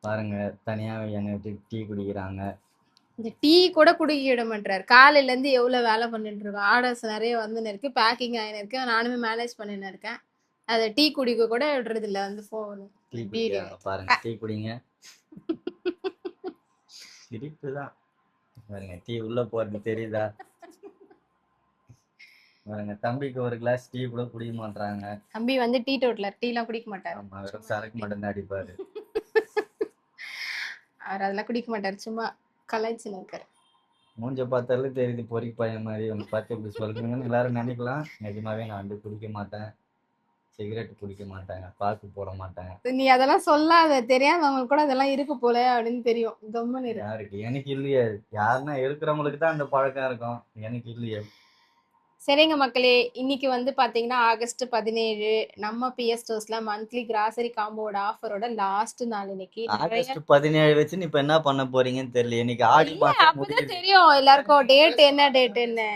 பாருங்க தனியா என்னை விட்டு டீ குடிக்கிறாங்க. இந்த டீ கூட குடிக்க விட மாட்டாரு. காலையில இருந்து எவ்வளவு வேலை பண்ணிட்டு இருக்கோம். ஆர்டர்ஸ் நிறைய வந்துன்னு இருக்கு, பேக்கிங் ஆயின்னு இருக்கு, நானுமே மேனேஜ் பண்ணின்னு இருக்கேன். அதை டீ குடிக்க கூட விடுறது இல்ல வந்து போன் டீ வீடியோ. குடிக்கிறாங்க பாருங்க, டீ குடிங்க. சிரிப்பு தான் பாருங்க, டீ உள்ள போறது தெரியுதா? பாருங்க தம்பிக்கு ஒரு கிளாஸ் டீ கூட குடிக்க மாட்டாங்க. தம்பி வந்து டீ டோட்டலர், டீ எல்லாம் குடிக்க மாட்டாரு. ஆமா, வெறும் சரக்கு மட்டும் தான் அடிப்பாரு. அவர் அதெல்லாம் குடிக்க மாட்டாரு, சும்மா கலாய்ச்சின்னு இருக்காரு. மூஞ்ச பார்த்தாலே தெரியுது பொறிக்கு பையன் மாதிரி. உன்னை பார்த்து இப்படி சொல்றீங்கன்னு எல்லாரும் நினைக்கலாம். நிஜமாவே நான் வந்து குடிக்க மாட்டேன், சிகரெட் குடிக்க மாட்டாங்க, பாக்கு போட மாட்டாங்க. நீ அதெல்லாம் சொல்லாத, தெரியாதவங்க கூட அதெல்லாம் இருக்கு போல அப்படின்னு தெரியும். கம்முன்னு இரு. யாருக்கு? எனக்கு இல்லையே. யாருன்னா இருக்கிறவங்களுக்கு தான் அந்த பழக்கம் இருக்கும், எனக்கு இல்லையே. சரிங்க மக்களே, இன்னைக்கு வந்து பாத்தீங்கன்னா ஆகஸ்ட் 17 நம்ம பிஎஸ் ஸ்டோர்ஸ்ல மந்த்லி கிராசரி காம்போட ஆஃபரோட லாஸ்ட் நாள் இன்னைக்கு. ஆகஸ்ட் 17 வச்சு நீ இப்ப என்ன பண்ண போறீங்கன்னு தெரியல. இன்னைக்கு ஆடி மாசம் அப்பதான் முடியுது. தெரியும் எல்லாருக்கும் டேட் என்ன டேட்னு.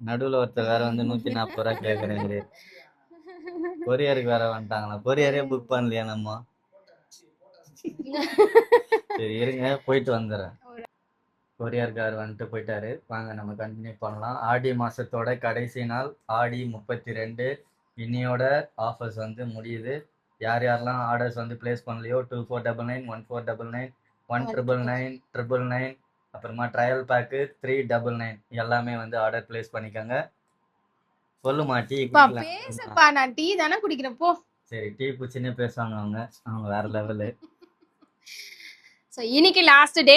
நடுவுல ஒருத்தர் வேற வந்து 140 ரூபாய் கேக்குறேன். கொரியருக்கு வேற வந்துட்டாங்களா? கொரியரே புக் பண்ணலையா நம்ம? சரி இருங்க, போயிட்டு வந்துடுறேன். கொரியர்கார் வந்துட்டு போயிட்டாரு. வாங்க நம்ம கண்டினியூ பண்ணலாம். ஆடி மாசத்தோட கடைசி நாள் ஆடி 32. இன்னையோட ஆஃபர்ஸ் வந்து முடியுது. யார் யாரெல்லாம் ஆர்டர்ஸ் வந்து பிளேஸ் பண்ணலையோ 2499, 1499, 1999, 999, அப்புறமா ட்ரையல் பேக்கு 399 எல்லாமே வந்து ஆர்டர் பிளேஸ் பண்ணிக்கோங்க. சொல்லுமா டீ பேசப்பா, நான் டீ தானே குடிக்கிறேன் போ. சரி, டீ குச்சின்னு பேசுவாங்க அவங்க வேற லெவலு. ஸோ இன்னைக்கு லாஸ்ட் டே.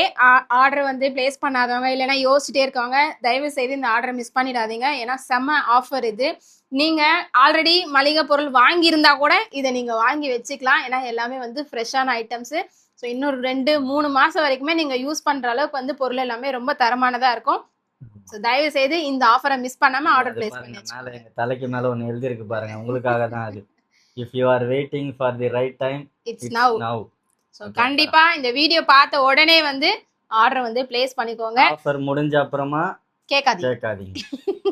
ஆர்டர் வந்து பிளேஸ் பண்ணாதவங்க இல்லைன்னா யோசிச்சுட்டே இருக்கவங்க தயவு செய்து இந்த ஆர்டரை மிஸ் பண்ணிடாதீங்க. ஏன்னா செம்ம ஆஃபர் இது. நீங்கள் ஆல்ரெடி மளிகை பொருள் வாங்கியிருந்தா கூட இதை நீங்கள் வாங்கி வச்சுக்கலாம். ஏன்னா எல்லாமே வந்து ஃப்ரெஷ்ஷான ஐட்டம்ஸு. ஸோ இன்னொரு 2-3 மாதம் வரைக்குமே நீங்கள் யூஸ் பண்ணுற அளவுக்கு வந்து பொருள் எல்லாமே ரொம்ப தரமானதாக இருக்கும். ஸோ தயவு செய்து இந்த ஆஃபரை மிஸ் பண்ணாமல் ஆர்டர் பிளேஸ் பண்ணி மேலே எங்கள் தலைக்கு மேலே ஒன்று எழுதிருக்கு பாருங்க, உங்களுக்காக தான் அது. If you are waiting for the right time, it's now. So கண்டிப்பா இந்த வீடியோ பார்த்த உடனே வந்து ஆர்டர் வந்து பிளேஸ் பண்ணிக்கோங்க. ஆஃபர் முடிஞ்ச அப்புறமா கேட்காதீங்க.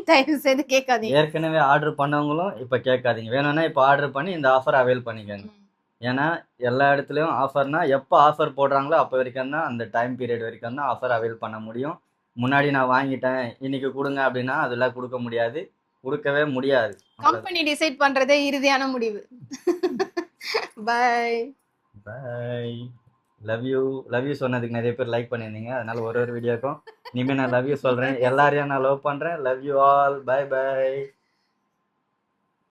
தயவு செய்து கேட்காதீங்க. ஏற்கனவே ஆர்டர் பண்ணவங்களும் இப்போ கேட்காதீங்க. வேணும்னா இப்போ ஆர்டர் பண்ணி இந்த ஆஃபர் அவைல் பண்ணிக்கோங்க. ஏன்னா எல்லா இடத்துலையும் ஆஃபர்னா எப்போ ஆஃபர் போடுறாங்களோ அப்போ வரைக்கும் தான், அந்த டைம் பீரியட் வரைக்கும் தான் ஆஃபர் அவைல் பண்ண முடியும். முன்னாடி நான் வாங்கிட்டேன் இன்னைக்கு கொடுங்க அப்படின்னா அதெல்லாம் கொடுக்க முடியாது, கொடுக்கவே முடியாது. கம்பெனி டிசைட் பண்றதே இறுதியான முடிவு. By by. லவ் யூ சொன்னதுக்கு நிறைய பேர் லைக் பண்ணியிருந்தீங்க. அதனால ஒரு வீடியோக்கும் இனிமேல் நான் லவ் யூ சொல்கிறேன். எல்லாரையும் நான் லவ் பண்ணுறேன். Love you all. Bye by.